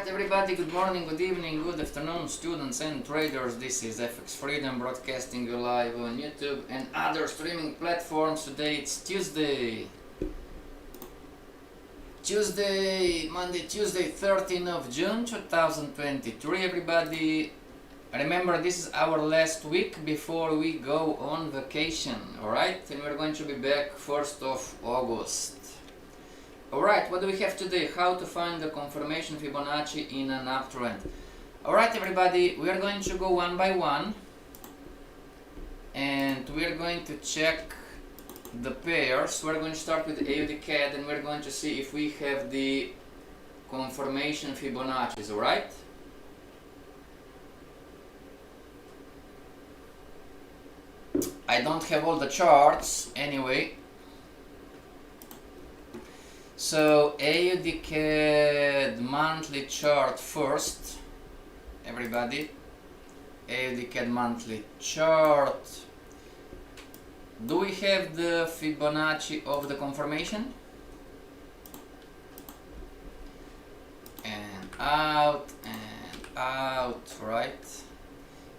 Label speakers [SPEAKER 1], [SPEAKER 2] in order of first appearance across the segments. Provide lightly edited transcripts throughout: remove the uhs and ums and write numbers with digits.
[SPEAKER 1] Alright everybody, good morning, good evening, good afternoon, students and traders. This is FXFreedom broadcasting you live on YouTube and other streaming platforms. Today it's Tuesday, Monday, Tuesday, 13th of June 2023 everybody. Remember, this is our last week before we go on vacation, alright? And we're going to be back 1st of August. Alright, what do we have today? How to find the confirmation Fibonacci in an uptrend. Alright everybody, we are going to go one by one and we are going to check the pairs. We're going to start with AUD CAD and we're going to see if we have the confirmation Fibonacci's, alright? I don't have all the charts anyway. So AUD CAD monthly chart first, everybody. AUD CAD monthly chart. Do we have the Fibonacci of the confirmation? And out, right?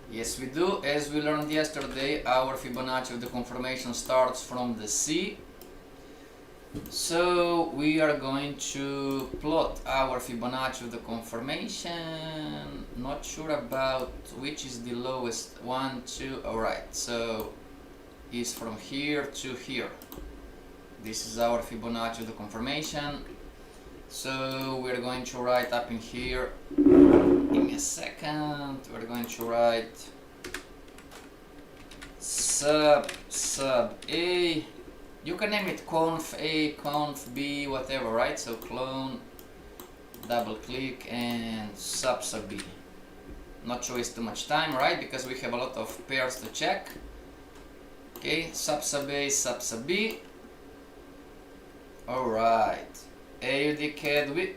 [SPEAKER 1] Yes, we do. As we learned yesterday, our Fibonacci of the confirmation starts from the C. So we are going to plot our Fibonacci of the confirmation. Not sure about which is the lowest. 1, 2, alright, so is from here to here. This is our Fibonacci of the confirmation. So we're going to write up in here. Give me a second. We're going to write sub A. You can name it conf A, conf B, whatever, right? So clone, double click and sub B. Not to waste too much time, right? Because we have a lot of pairs to check. Okay, sub A, sub B. Alright. AUD CAD with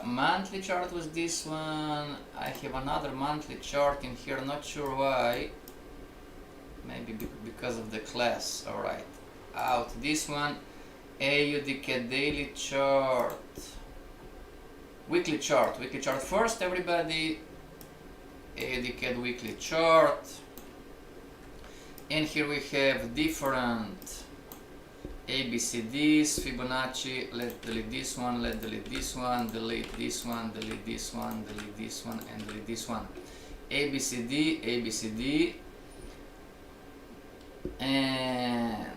[SPEAKER 1] monthly chart was this one. I have another monthly chart in here, not sure why. Maybe because of the class, alright. Out this one. AUD CAD daily chart, weekly chart first everybody. AUD CAD weekly chart, and here we have different ABCDs, Fibonacci. Let's delete this one, let's delete this one, delete this one, delete this one, delete this one, and delete this one. ABCD, and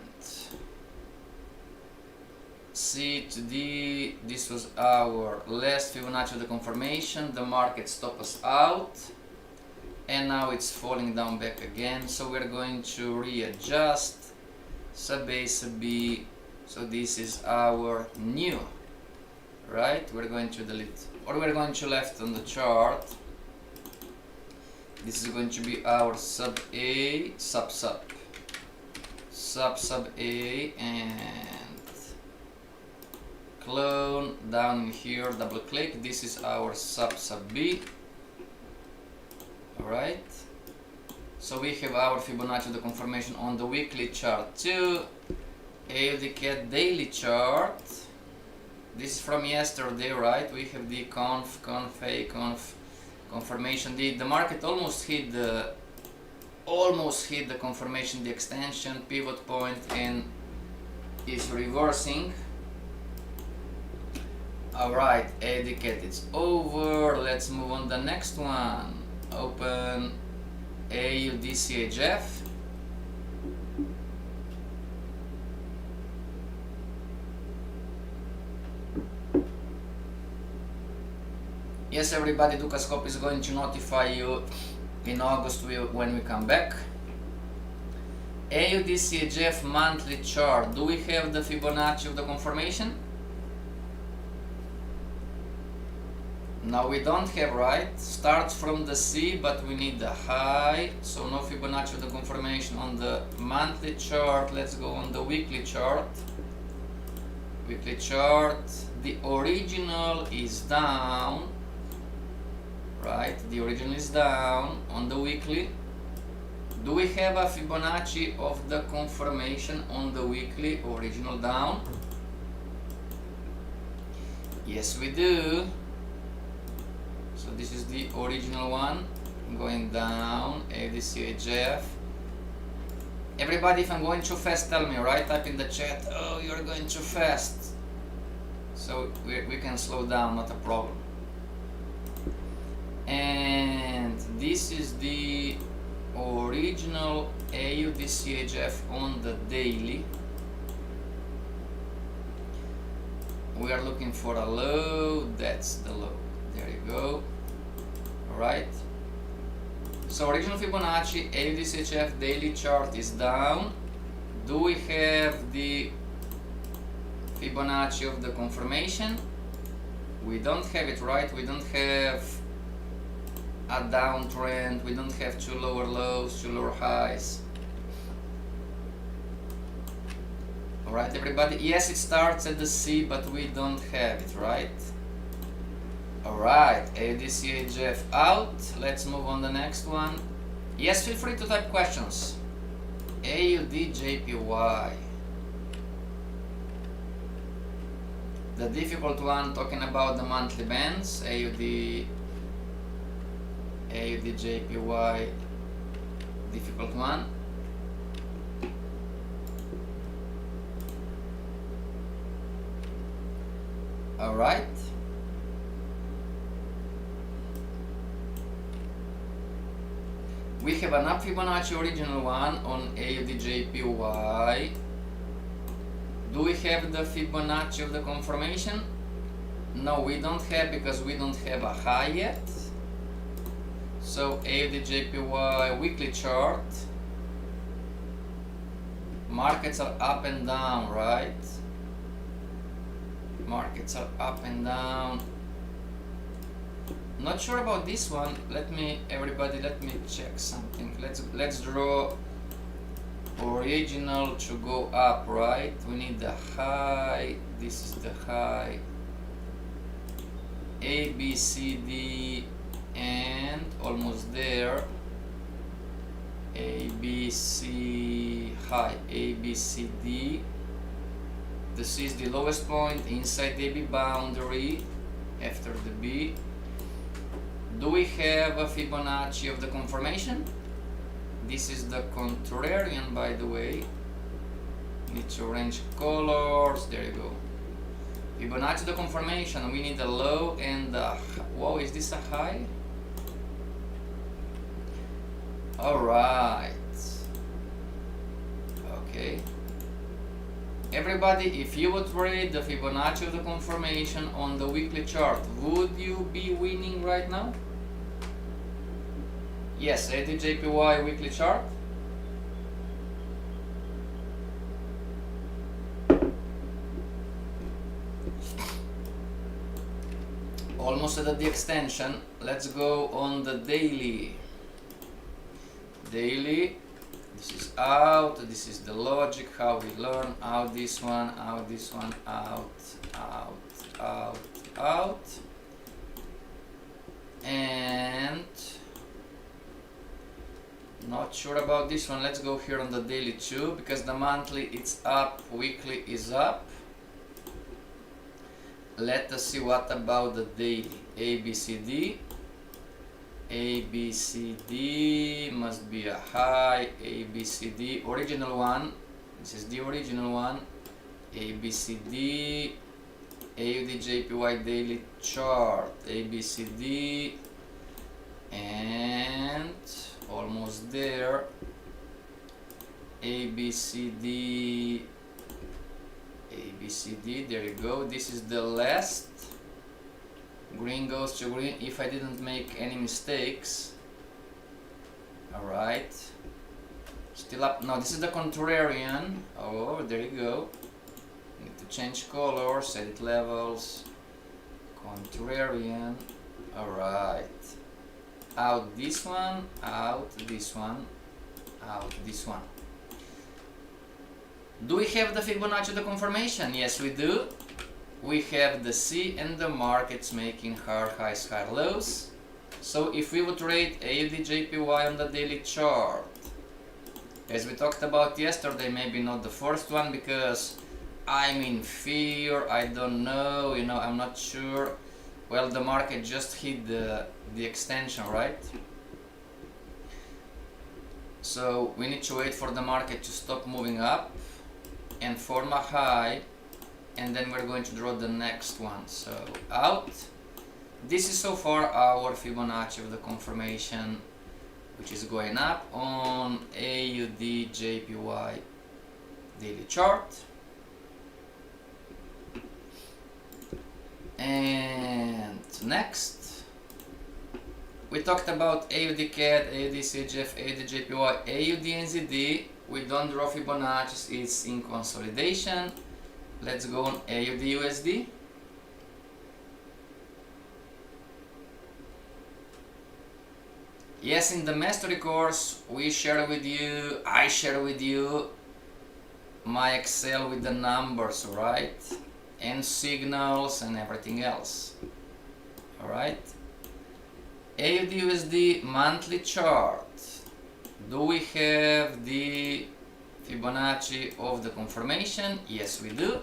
[SPEAKER 1] C to D. This was our last Fibonacci of the confirmation. The market stopped us out and now it's falling down back again, so we're going to readjust sub A, sub B. So this is our new, right? We're going to delete, or we're going to left on the chart. This is going to be our sub A, sub A, and clone down in here, double click. This is our sub B. Alright, so we have our Fibonacci of the confirmation on the weekly chart too. AUD CAD daily chart. This is from yesterday, right? We have the conf A, conf confirmation. The market almost hit the confirmation, the extension pivot point, and is reversing. Alright, AUD CAD it's over. Let's move on the next one. Open AUD CHF. Yes everybody, Dukascope is going to notify you in August when we come back. AUD CHF monthly chart. Do we have the Fibonacci of the confirmation? No, we don't have, right? Starts from the C, but we need the high, so no Fibonacci of the confirmation on the monthly chart. Let's go on the weekly chart. Weekly chart, the original is down, right? The original is down on the weekly. Do we have a Fibonacci of the confirmation on the weekly? Original down. Yes, we do. So this is the original one, going down, AUDCHF. Everybody, if I'm going too fast, tell me, right? Type in the chat, oh, you're going too fast. So we can slow down, not a problem. And this is the original AUDCHF on the daily. We are looking for a low, that's the low. There you go. Alright. So original Fibonacci, AUDCHF daily chart is down. Do we have the Fibonacci of the confirmation? We don't have it, right? We don't have a downtrend, we don't have two lower lows, two lower highs. Alright everybody, yes, it starts at the C, but we don't have it, right? Alright, AUDCHF out. Let's move on the next one. Yes, feel free to type questions. AUDJPY. The difficult one, talking about the monthly bands. AUDJPY, difficult one. Alright. We have an up Fibonacci original one on AUDJPY. Do we have the Fibonacci of the confirmation? No, we don't have, because we don't have a high yet. So AUDJPY weekly chart. Markets are up and down, right? Markets are up and down. Not sure about this one. Everybody, let me check something. Let's draw original to go up, right? We need the high. This is the high. A, B, C, D, and almost there. A, B, C, high. A, B, C, D. This is the lowest point inside the B boundary after the B. Do we have a Fibonacci of the confirmation? This is the contrarian, by the way. Need to arrange colors. There you go. Fibonacci the confirmation. We need a low and a high. Whoa, is this a high? Alright. Okay. Everybody, if you would trade the Fibonacci of the confirmation on the weekly chart, would you be winning right now? Yes, AUDJPY weekly chart. Almost at the extension. Let's go on the daily. Daily. This is out. This is the logic, how we learn. Out this one, out this one, out, out, out, out. And not sure about this one. Let's go here on the daily too, because the monthly it's up, weekly is up. Let us see what about the daily. ABCD. ABCD must be a high. ABCD original one. This is the original one. ABCD. AUDJPY daily chart. ABCD. And almost there. ABCD. ABCD. There you go. This is the last. Green goes to green if I didn't make any mistakes. Alright. Still up. No, this is the contrarian. Oh, there you go. Need to change colors, edit levels. Contrarian. Alright. Out this one, out this one, out this one. Do we have the Fibonacci the confirmation? Yes, we do. We have the C and the markets making higher highs, higher lows. So if we would rate AUDJPY on the daily chart, as we talked about yesterday, maybe not the first one because I'm in fear, I don't know, I'm not sure. well, the market just hit the extension, right? So we need to wait for the market to stop moving up and form a high, and then we're going to draw the next one. So out. This is so far our Fibonacci of the confirmation, which is going up on AUD JPY daily chart. And next, we talked about AUD CAD, AUD CHF, AUD JPY, AUD NZD. We don't draw Fibonacci, it's in consolidation. Let's go on AUD USD. Yes, in the mastery course I share with you my Excel with the numbers, right? And signals and everything else. Alright? AUD USD monthly chart. Do we have the Fibonacci of the confirmation? Yes, we do.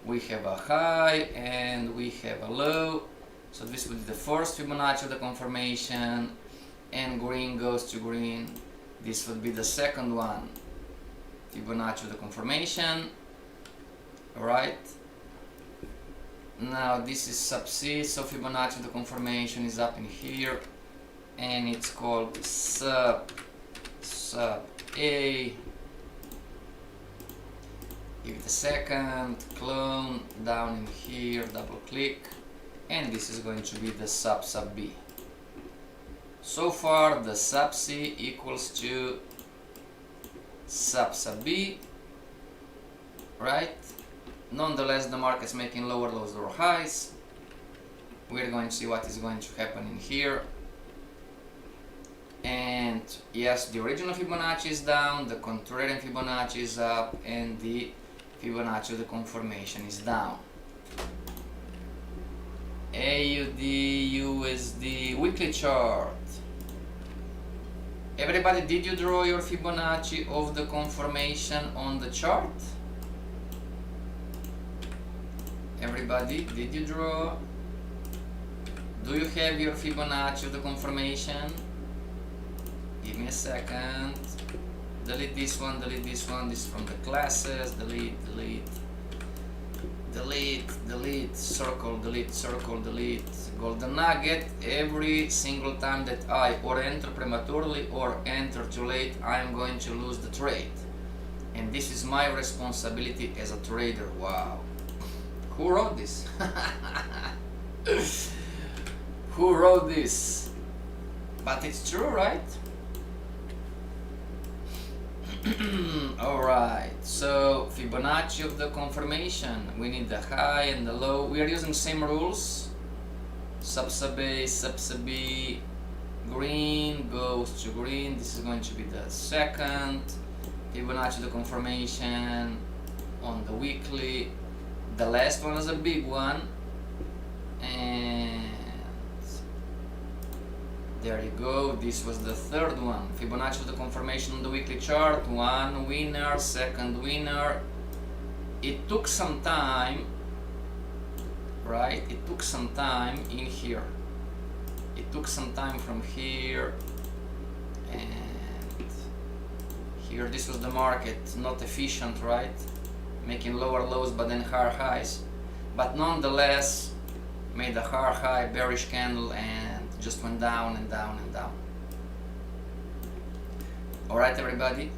[SPEAKER 1] We have a high and we have a low. So this will be the first Fibonacci of the confirmation, and green goes to green. This would be the second one, Fibonacci of the confirmation. Alright. Now this is sub C, so Fibonacci of the confirmation is up in here, and it's called sub A. Give it a second, clone, down in here, double click, and this is going to be the sub B. So far the sub C equals to sub B, right? Nonetheless, the market's making lower lows, lower highs. We're going to see what is going to happen in here. And yes, the original Fibonacci is down, the contrarian Fibonacci is up, and the Fibonacci of the confirmation is down. AUD USD weekly chart. Everybody, did you draw your Fibonacci of the confirmation on the chart? Everybody, did you draw? Do you have your Fibonacci of the confirmation? Give me a second. Delete this one, delete this one. This is from the classes. Delete, delete, delete, delete, circle, delete, circle, delete. Golden nugget. Every single time that I or enter prematurely or enter too late, I am going to lose the trade. And this is my responsibility as a trader. Wow. Who wrote this? Who wrote this? But it's true, right? Alright, so Fibonacci of the confirmation. We need the high and the low. We are using same rules. Sub A, sub B. Green goes to green. This is going to be the second Fibonacci of the confirmation on the weekly. The last one is a big one, and there you go. This was the third one, Fibonacci of the confirmation on the weekly chart. One winner, second winner. It took some time, right? It took some time in here. It took some time from here and here. This was the market, not efficient, right? Making lower lows but then higher highs, but nonetheless made a higher high, bearish candle, and just went down and down and down. Alright, everybody.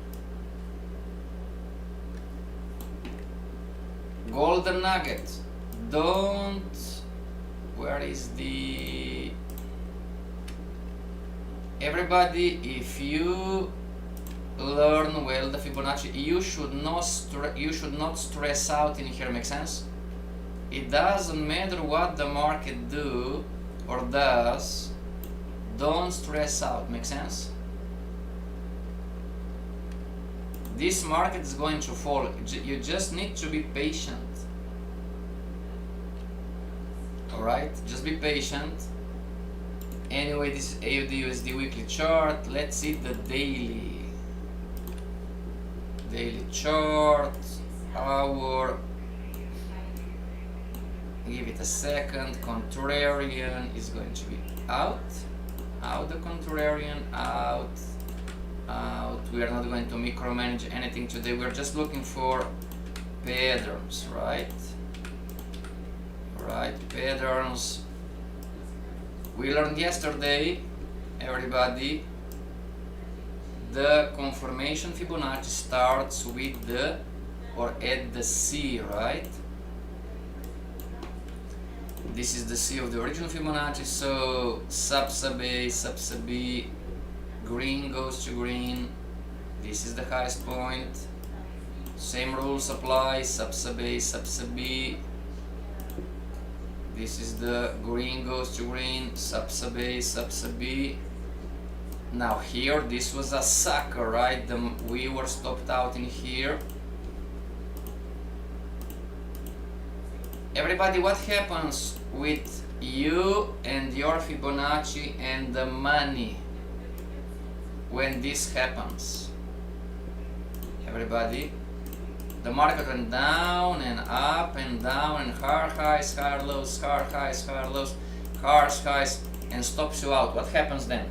[SPEAKER 1] Golden nugget. Where is the... Everybody, if you learn well the Fibonacci, you should not stress out in here. Make sense? It doesn't matter what the market do or does. Don't stress out. Make sense? This market is going to fall. You just need to be patient. Alright, just be patient. Anyway, this is AUD USD weekly chart. Let's see the daily chart. Our Give it a second. Contrarian is going to be out. Out the contrarian, out. We are not going to micromanage anything today. We're just looking for patterns, right? Right, patterns. We learned yesterday, everybody, the confirmation Fibonacci starts with the or at the C, right? This is the C of the original Fibonacci, so sub A, sub B, green goes to green. This is the highest point. Same rules apply, sub A, sub B. This is the green goes to green, sub A, sub B. Now here, this was a sucker, right? We were stopped out in here. Everybody, what happens with you and your Fibonacci and the money when this happens? Everybody, the market went down and up and down and higher highs, higher lows, higher highs, higher lows, higher highs, and stops you out. What happens then?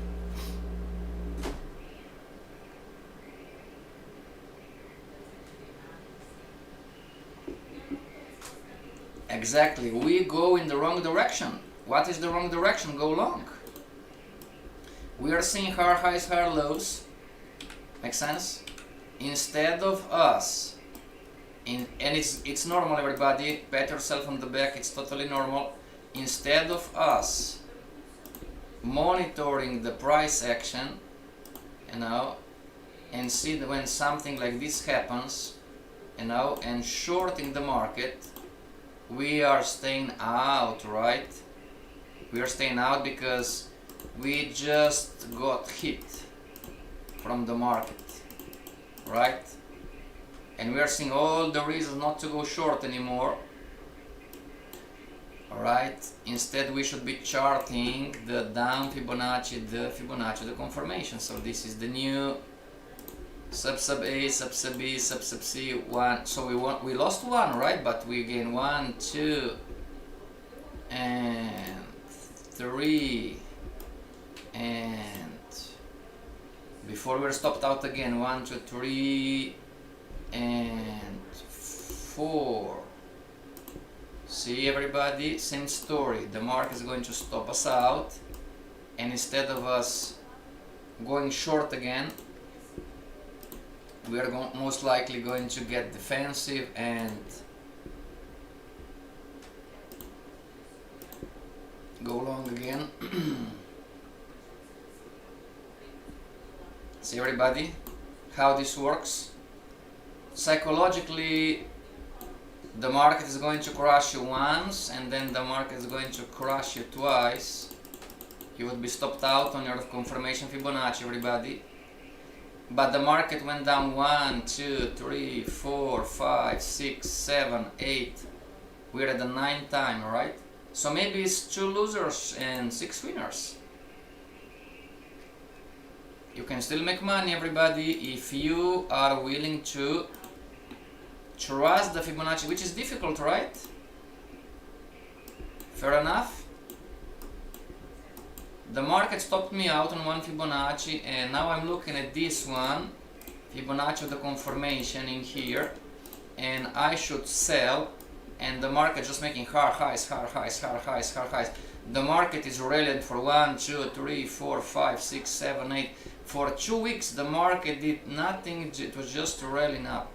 [SPEAKER 1] Exactly, we go in the wrong direction. What is the wrong direction? Go long. We are seeing higher highs, higher lows. Make sense? Instead of us, and it's normal, everybody. Pat yourself on the back. It's totally normal. Instead of us monitoring the price action, and see that when something like this happens, and shorting the market, we are staying out, right? We are staying out because we just got hit from the market, right? And we are seeing all the reasons not to go short anymore. Alright, instead we should be charting the down Fibonacci, the confirmation. So this is the new sub A, sub B, sub C, 1. So we lost 1, right? But we gain 1, 2, and 3, and before we're stopped out again, 1, 2, 3, and 4. See, everybody, same story. The market is going to stop us out, and instead of us going short again, we are most likely going to get defensive and go long again. See, everybody, how this works? Psychologically, the market is going to crush you once, and then the market is going to crush you twice. You would be stopped out on your confirmation Fibonacci, everybody. But the market went down 1, 2, 3, 4, 5, 6, 7, 8. We're at the 9th time, right? So maybe it's 2 losers and 6 winners. You can still make money, everybody, if you are willing to trust the Fibonacci, which is difficult, right? Fair enough. The market stopped me out on 1 Fibonacci, and now I'm looking at this one, Fibonacci of the confirmation in here, and I should sell, and the market just making higher highs, higher highs, higher highs, higher highs. The market is rallied for 1, 2, 3, 4, 5, 6, 7, 8. For 2 weeks the market did nothing, it was just rallying up.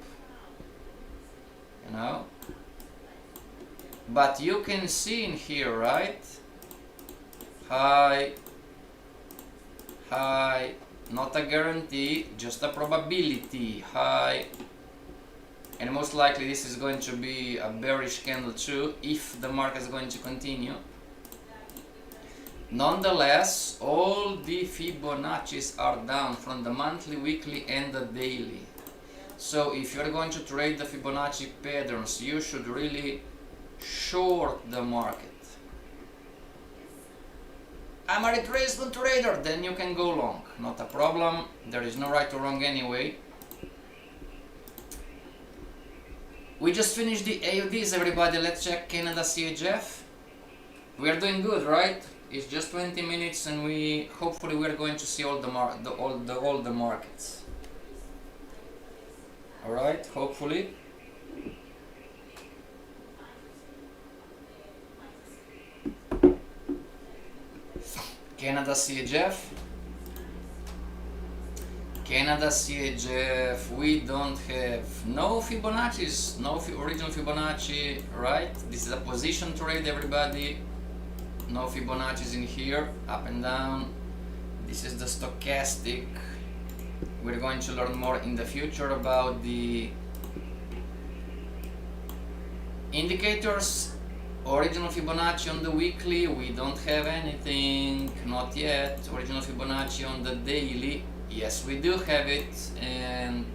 [SPEAKER 1] But you can see in here, right? High, high, not a guarantee, just a probability, high, and most likely this is going to be a bearish candle too, if the market is going to continue. Nonetheless, all the Fibonaccis are down from the monthly, weekly, and the daily. So if you're going to trade the Fibonacci patterns, you should really short the market. I'm a retracement trader, then you can go long, not a problem. There is no right or wrong anyway. We just finished the AUDs, everybody. Let's check Canada CHF. We are doing good, right? It's just 20 minutes, and hopefully we're going to see all the markets. All right, hopefully. Canada CHF. Canada CHF, we don't have no Fibonacci's, no original Fibonacci, right? This is a position trade, everybody. No Fibonacci's in here, up and down. This is the stochastic. We're going to learn more in the future about the indicators. Original Fibonacci on the weekly, we don't have anything, not yet. Original Fibonacci on the daily, yes, we do have it, and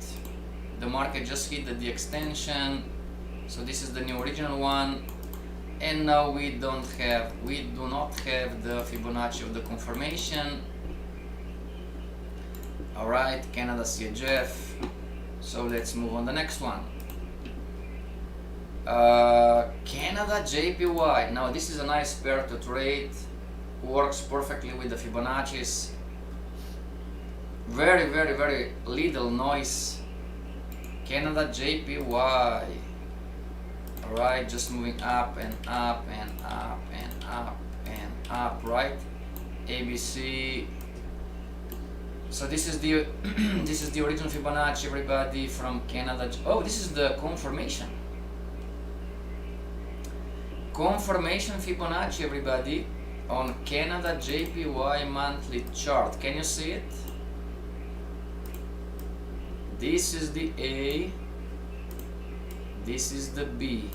[SPEAKER 1] the market just hit the extension, so this is the new original one. And now we do not have the Fibonacci of the confirmation. Alright, Canada CHF, so let's move on the next one. Canada JPY. Now this is a nice pair to trade, works perfectly with the Fibonacci's. Very, very, very little noise. Canada JPY. Alright, just moving up and up and up and up and up, right? ABC. So this is the this is the original Fibonacci, everybody, from Canada. Oh, this is the confirmation. Confirmation Fibonacci, everybody, on Canada JPY monthly chart. Can you see it? This is the A, this is the B,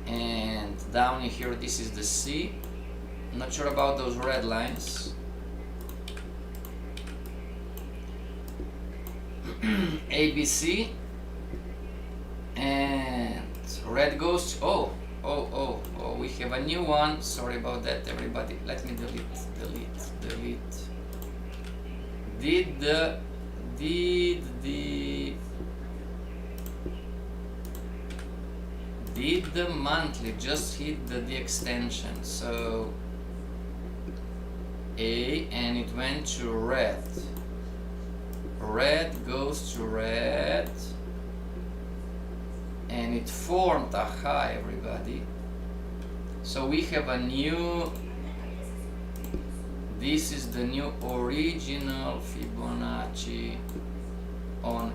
[SPEAKER 1] and down here this is the C. Not sure about those red lines. ABC, and red goes to, oh, we have a new one. Sorry about that, everybody. Let me delete. Did the monthly just hit the extension? So A, and it went to red. Red goes to red, and it formed a high, everybody. So we have a new, this is the new original Fibonacci on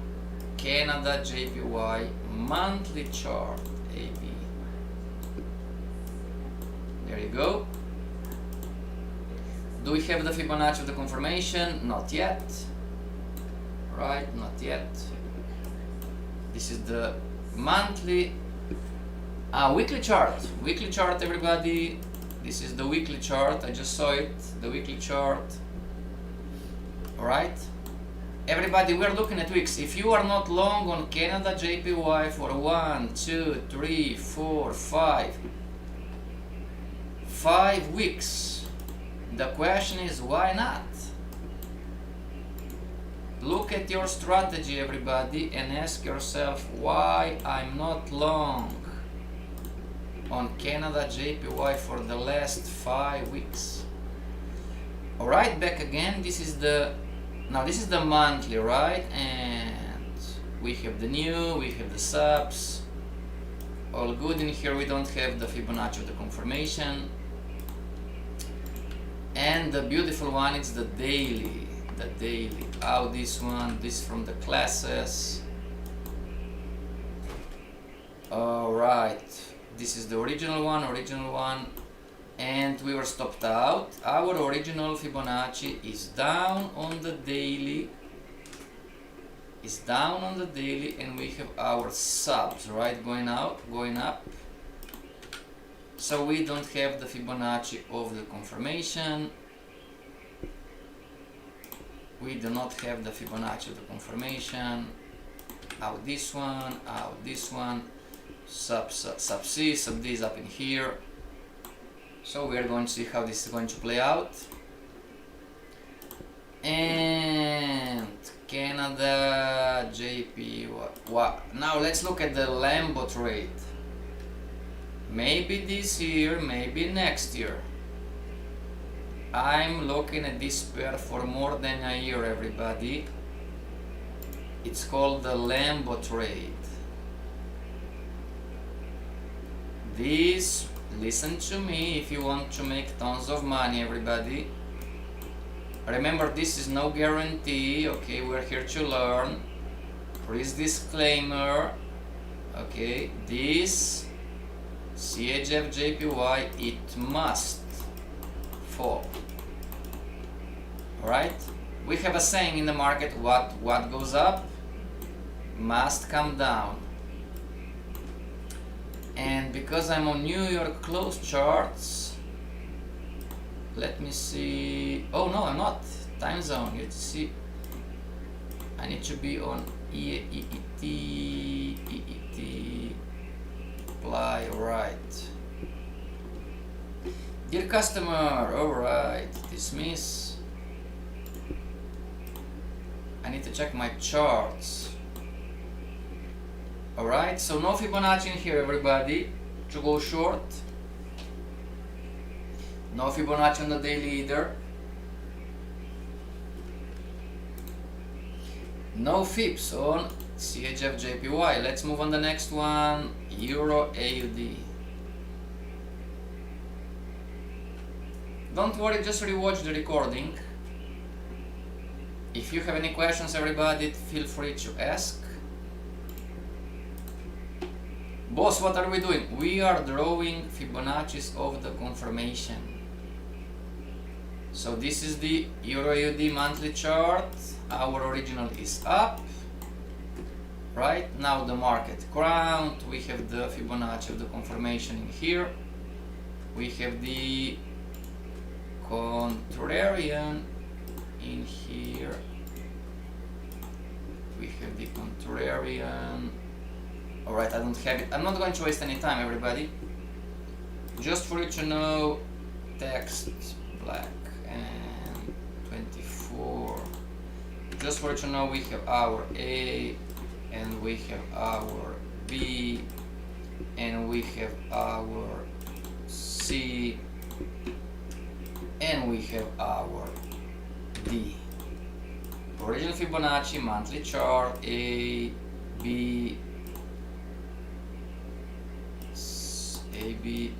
[SPEAKER 1] Canada JPY monthly chart, AB. There you go. Do we have the Fibonacci of the confirmation? Not yet. Right, not yet. This is the monthly, weekly chart. Weekly chart, everybody. This is the weekly chart. I just saw it. The weekly chart. Alright. Everybody, we're looking at weeks. If you are not long on Canada JPY for 1, 2, 3, 4, 5 weeks, the question is, why not? Look at your strategy, everybody, and ask yourself why I'm not long on Canada JPY for the last 5 weeks. Alright, back again. This is the monthly, right? And we have the new, we have the subs, all good in here. We don't have the Fibonacci of the confirmation. And the beautiful one is the daily. This one, this from the classes. Alright, this is the original one, and we were stopped out. Our original Fibonacci is down on the daily, and we have our subs, right, going up. So we don't have the Fibonacci of the confirmation. We do not have the Fibonacci of the confirmation. Out this one, sub C, sub D is up in here. So we are going to see how this is going to play out. And Canada, JP. Now let's look at the Lambo trade. Maybe this year, maybe next year. I'm looking at this pair for more than a year, everybody. It's called the Lambo trade. This, listen to me if you want to make tons of money, everybody. Remember, this is no guarantee, okay? We're here to learn. Please disclaimer, okay? This CHF JPY, it must fall. Alright? We have a saying in the market, what goes up must come down. And because I'm on New York close charts, let me see. Oh no, I'm not. Time zone. You see, I need to be on EET apply. Alright. Dear customer, alright. Dismiss. I need to check my charts. Alright, so no Fibonacci in here, everybody, to go short. No Fibonacci on the daily either. No Fips on CHF JPY. Let's move on the next one, Euro AUD. Don't worry, just rewatch the recording. If you have any questions, everybody, feel free to ask. Boss, what are we doing? We are drawing Fibonacci's of the confirmation. So this is the Euro AUD monthly chart. Our original is up. Right now the market ground. We have the Fibonacci of the confirmation in here. We have the contrarian in here. We have the contrarian. Alright, I don't have it. I'm not going to waste any time, everybody. Just for you to know, text black and 24. Just for you to know, we have our A and we have our B and we have our C and we have our D. Original Fibonacci monthly chart, A, B,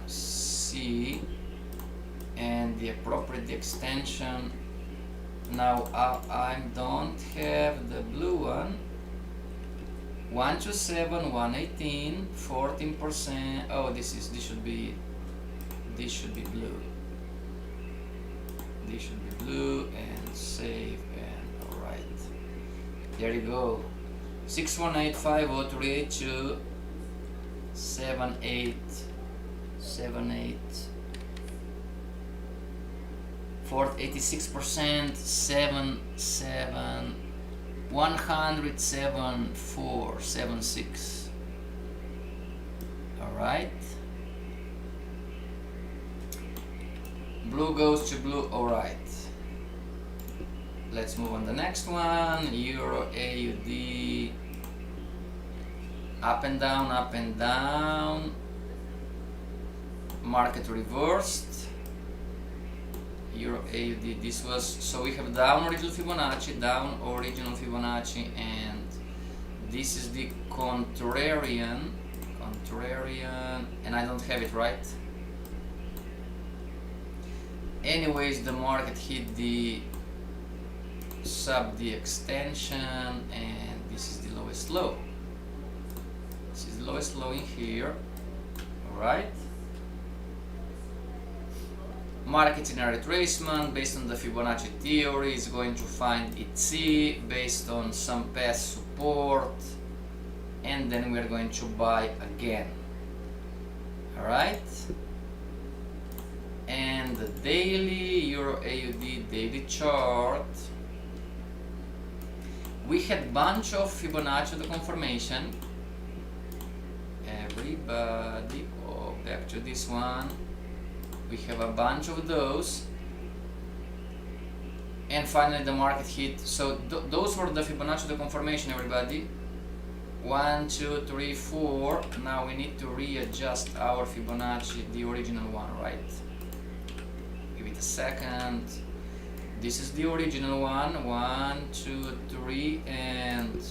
[SPEAKER 1] C, and the appropriate extension. Now I don't have the blue one. 127, 118, 14%. Oh, this should be blue. This should be blue and save and alright. There you go. 6185038 78 86%, 77 107 476. Alright, blue goes to blue. Alright, let's move on the next one. Euro AUD, up and down, up and down. Market reversed. Euro AUD, this was, so we have down original Fibonacci, and this is the contrarian, and I don't have it right. Anyways, the market hit the the extension, and this is the lowest low. This is the lowest low in here. Alright. Market in a retracement based on the Fibonacci theory is going to find its C based on some past support, and then we're going to buy again. Alright, and the daily Euro AUD daily chart, we had bunch of Fibonacci of the confirmation. Everybody go back to this one. We have a bunch of those. and finally the market hit. So those were the Fibonacci, the confirmation, everybody. 1, 2, 3, 4. Now we need to readjust our Fibonacci, the original one, right? Give it a second. This is the original one. 1, 2, 3, and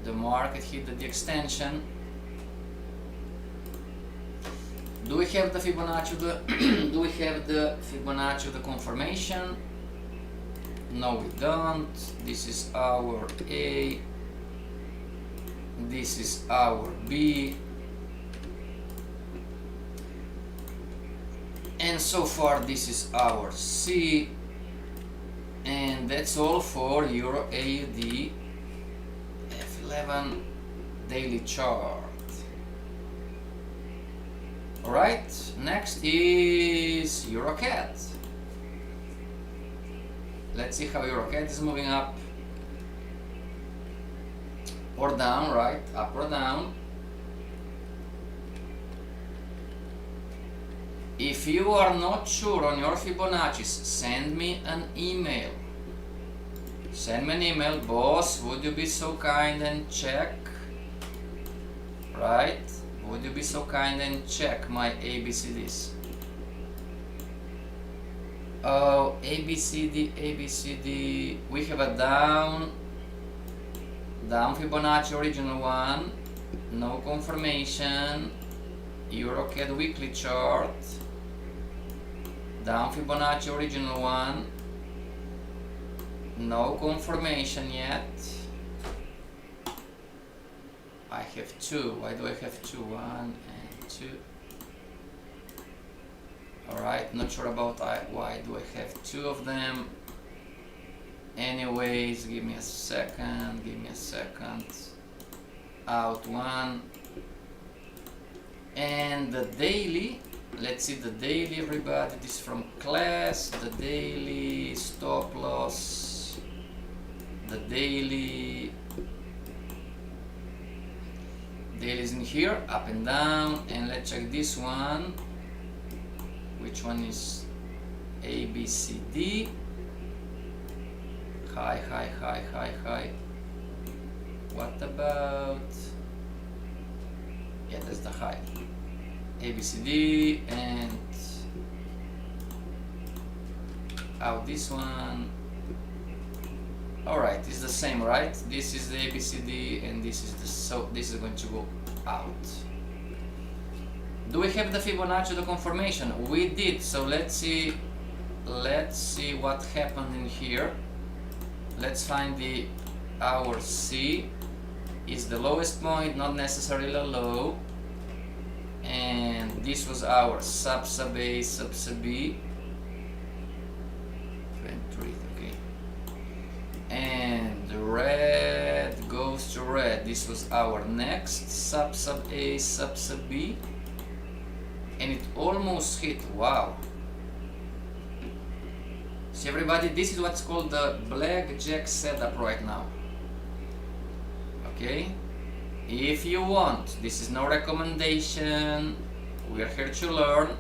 [SPEAKER 1] the market hit the extension. Do we have the Fibonacci? Do we have the Fibonacci, the confirmation? No, we don't. This is our A. This is our B. And so far this is our C. And that's all for Euro AUD F11 daily chart. Alright, next is EuroCAD. Let's see how EuroCAD is moving up or down, right? Up or down. If you are not sure on your Fibonacci's, send me an email. Send me an email, boss, would you be so kind and check, right? Would you be so kind and check my ABCDs? Oh, ABCD, ABCD. We have a down Fibonacci original one, no confirmation. EuroCAD weekly chart, down Fibonacci original one, no confirmation yet. I have two. Why do I have two? 1 and 2. Alright, not sure about why do I have two of them. Anyways, give me a second. Out one. And the daily, let's see the daily, everybody. This is from class. The daily stop loss. The daily is in here, up and down. And let's check this one. Which one is ABCD? High. What about? Yeah, that's the high. ABCD and out this one. Alright, it's the same, right? This is the ABCD and this is the, so this is going to go out. Do we have the Fibonacci, the confirmation? We did, so let's see what happened in here. Let's find our C is the lowest point, not necessarily a low. And this was our sub A, sub B. 23, okay. And the red goes to red. This was our next sub A, sub B. And it almost hit. Wow. See everybody, this is what's called the blackjack setup right now. Okay? If you want, this is no recommendation, we are here to learn.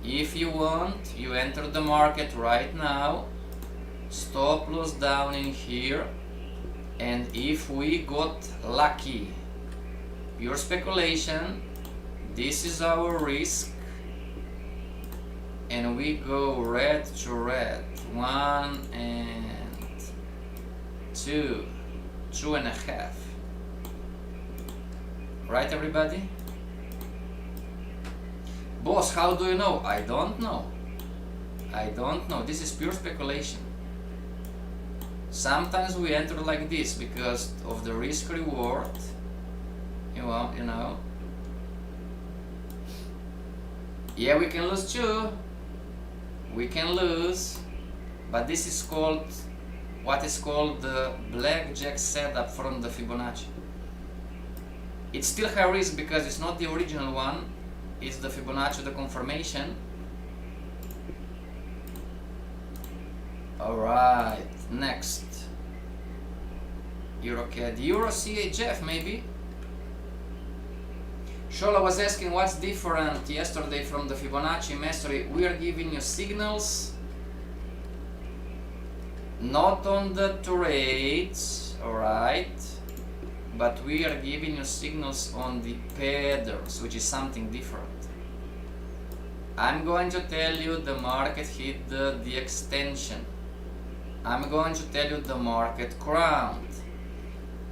[SPEAKER 1] If you want, you enter the market right now, stop loss down in here, and if we got lucky, pure speculation, this is our risk, and we go red to red, 1 and 2, 2.5. Right, everybody? Boss, how do you know? I don't know. This is pure speculation. Sometimes we enter like this because of the risk reward. You know. Yeah, we can lose too. We can lose. But this is called what is called the blackjack setup from the Fibonacci. It's still high risk because it's not the original one, it's the Fibonacci, the confirmation. Alright, next. EuroCAD, Euro CHF maybe? Shola was asking what's different yesterday from the Fibonacci mastery. We are giving you signals. not on the trades, alright, but we are giving you signals on the patterns, which is something different. I'm going to tell you the market hit the extension. I'm going to tell you the market crowned.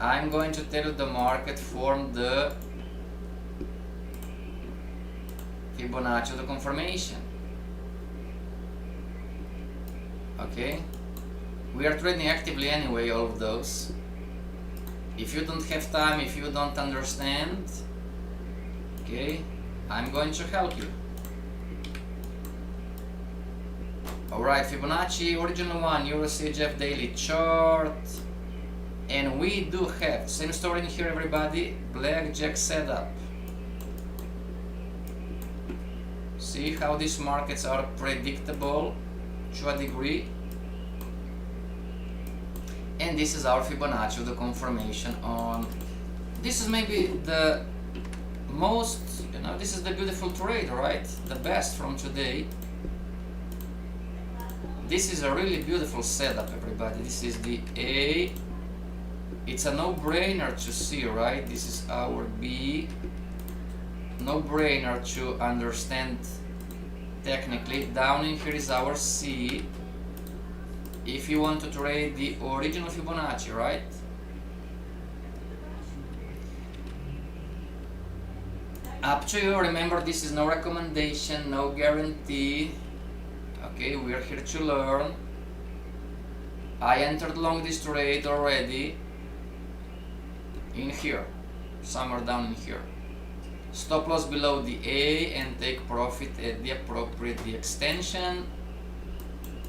[SPEAKER 1] I'm going to tell you the market formed the Fibonacci, the confirmation. Okay? We are trading actively anyway, all of those. If you don't have time, if you don't understand, okay, I'm going to help you. Alright, Fibonacci, original one, Euro CHF daily chart. And we do have, same story in here everybody, blackjack setup. See how these markets are predictable to a degree. And this is our Fibonacci, the confirmation on, this is maybe the most, this is the beautiful trade, right? The best from today. This is a really beautiful setup, everybody. This is the A. It's a no-brainer to see, right? This is our B. No-brainer to understand technically. Down in here is our C. If you want to trade the original Fibonacci, right? Up to you. Remember, this is no recommendation, no guarantee. Okay, we are here to learn. I entered long this trade already. In here, somewhere down in here. Stop loss below the A and take profit at the appropriate the extension.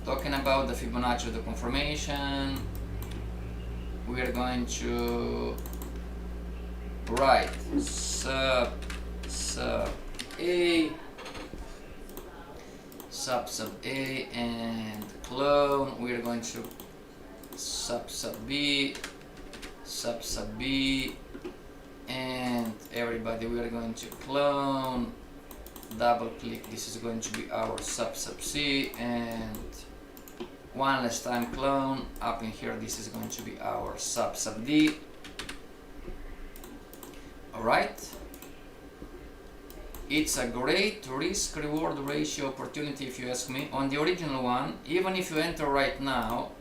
[SPEAKER 1] Talking about the Fibonacci, the confirmation, we are going to write sub A, sub A and clone. We are going to sub B, sub B, and everybody, we are going to clone, double click. This is going to be our sub C, and one last time clone. Up in here, this is going to be our sub D. Alright, it's a great risk reward ratio opportunity if you ask me. On the original one, even if you enter right now,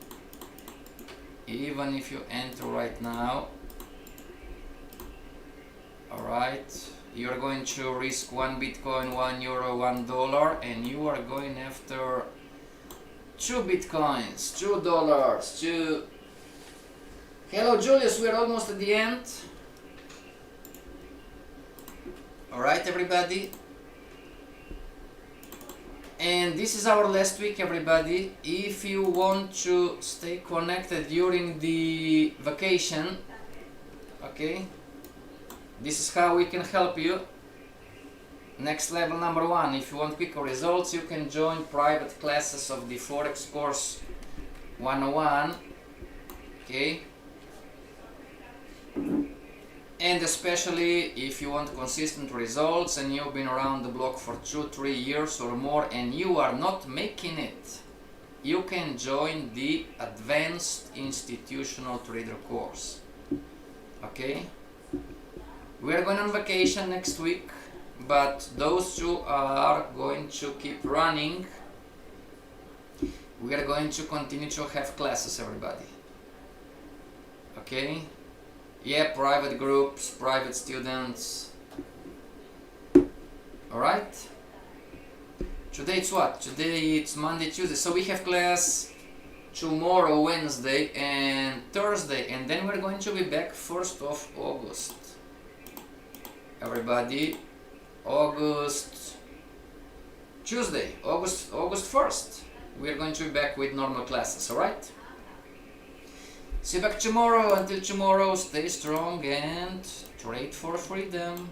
[SPEAKER 1] alright, you're going to risk 1 Bitcoin, 1 Euro, $1, and you are going after 2 Bitcoins, $2, 2. Hello Julius, we are almost at the end. Alright everybody. And this is our last week, everybody. If you want to stay connected during the vacation, okay, this is how we can help you. Next level number 1, if you want quicker results, you can join private classes of the Forex course 101, okay? And especially if you want consistent results and you've been around the block for 2-3 years or more and you are not making it, you can join the Advanced Institutional Trader course, okay? We are going on vacation next week, but those two are going to keep running. We are going to continue to have classes, everybody. Okay? Yeah, private groups, private students. Alright? Today it's what? Today it's Monday, Tuesday. So we have class tomorrow, Wednesday and Thursday. And then we're going to be back 1st of August. Everybody, Tuesday, August 1st, we're going to be back with normal classes, alright? See you back tomorrow. Until tomorrow, stay strong and trade for freedom.